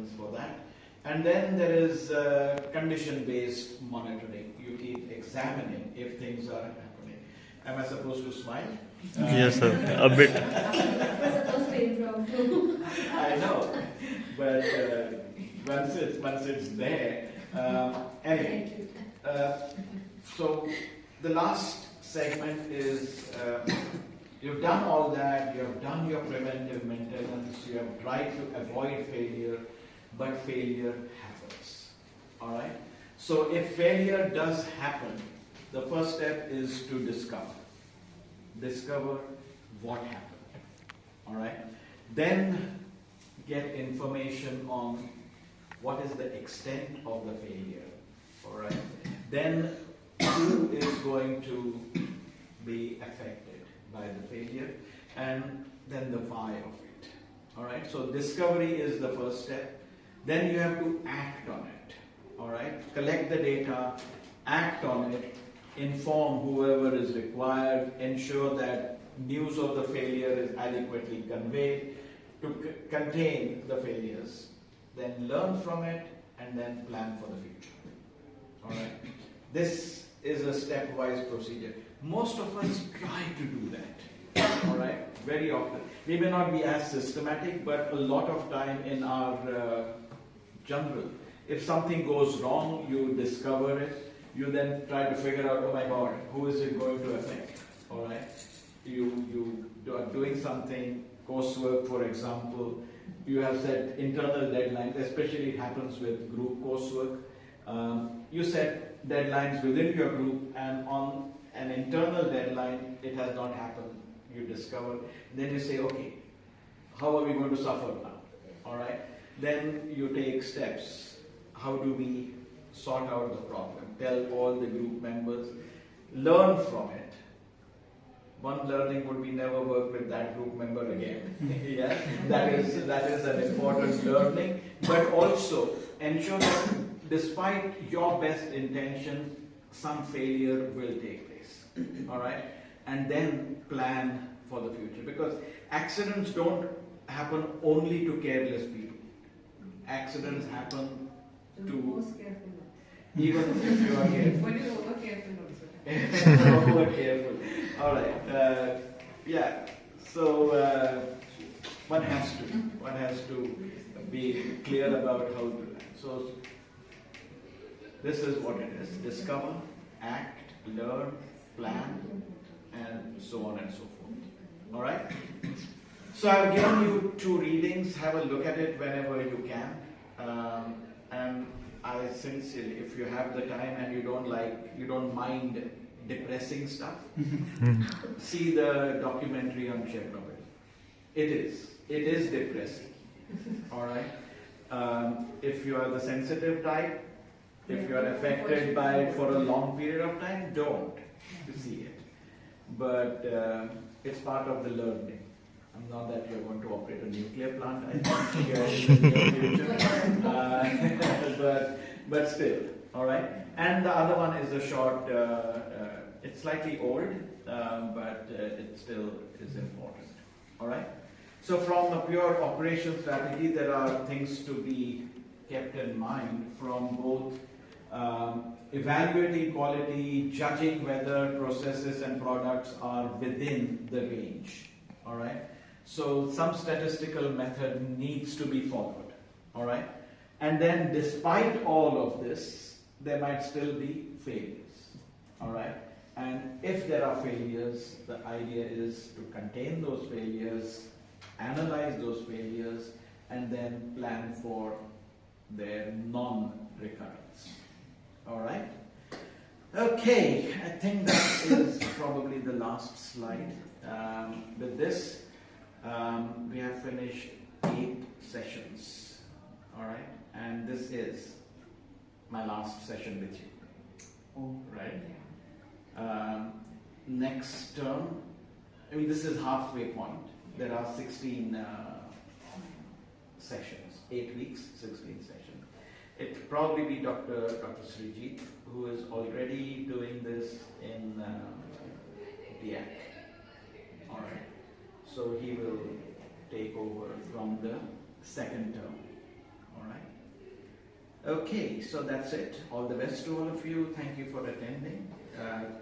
happens for that. And then there is condition-based monitoring. You keep examining if things are happening. Am I supposed to smile? Yes, sir. A bit. I know, but once it's there. Anyway, so the last segment is you've done all that. You have done your preventive maintenance. You have tried to avoid failure, but failure happens. All right. So if failure does happen, the first step is to discover what happened. All right. Then get information on what is the extent of the failure. All right. Then who is going to be affected by the failure, and then the why of it. All right. So discovery is the first step. Then you have to act on it. All right. Collect the data, act on it, inform whoever is required, ensure that news of the failure is adequately conveyed to contain the failures, then learn from it, and then plan for the future. All right. This is a stepwise procedure. Most of us try to do that. All right. Very often. We may not be as systematic, but a lot of time in our jungle, if something goes wrong, you discover it. You then try to figure out, oh my God, who is it going to affect? All right. You are doing something, coursework, for example. You have set internal deadlines, especially it happens with group coursework. You set deadlines within your group, and on an internal deadline, it has not happened. You discover. Then you say, okay, how are we going to suffer now? All right. Then you take steps. How do we sort out the problem? Tell all the group members. Learn from it. One learning would be never work with that group member again. Yeah, that is an important learning. But also ensure that despite your best intention, some failure will take place. All right, and then plan for the future, because accidents don't happen only to careless people. Accidents happen to even if you are careful. When you're over careful also. Over careful. All right. Yeah. So one has to be clear about how to do that. So this is what it is: discover, act, learn, plan, and so on and so forth. All right. So I've given you 2 readings. Have a look at it whenever you can, and I sincerely, if you have the time and you don't mind depressing stuff, see the documentary on Chernobyl. It is depressing. All right. If you are the sensitive type, if you are affected by it for a long period of time, don't see it. But it's part of the learning. I'm not that you're going to operate a nuclear plant, I think, in the near future. But still, all right. And the other one is a short, it's slightly old, but it still is important. All right. So from a pure operation strategy, there are things to be kept in mind from both evaluating quality, judging whether processes and products are within the range. All right. So some statistical method needs to be followed. All right. And then despite all of this, there might still be failures. All right. And if there are failures, the idea is to contain those failures, analyze those failures, and then plan for their non-recurrence. All right. Okay, I think that is probably the last slide. With this, we have finished 8 sessions. All right, and this is my last session with you. Right. Next term, I mean, this is halfway point. There are 16 sessions, 8 weeks, 16 sessions. It'll probably be Dr. Srijit, who is already doing this in DIAC. All right. So he will take over from the second term. All right. Okay, so that's it. All the best to all of you. Thank you for attending.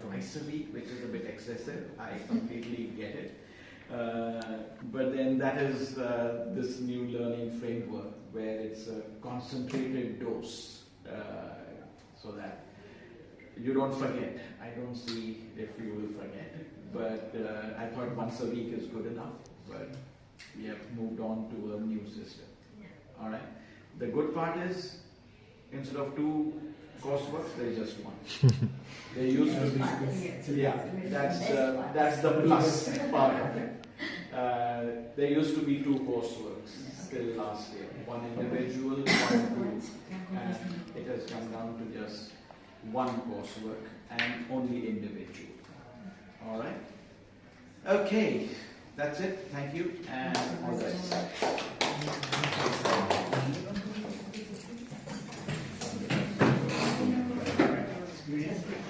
Twice a week, which is a bit excessive. I completely get it. But then that is this new learning framework where it's a concentrated dose so that you don't forget. I don't see if you will forget. But I thought once a week is good enough. But we have moved on to a new system. All right. The good part is instead of 2 courseworks, there is just 1. There used to be, yeah, that's the plus part of it. There used to be 2 courseworks till last year, 1 individual, 1 group, and it has come down to just 1 coursework and only individual. All right. Okay, that's it. Thank you, and all the best.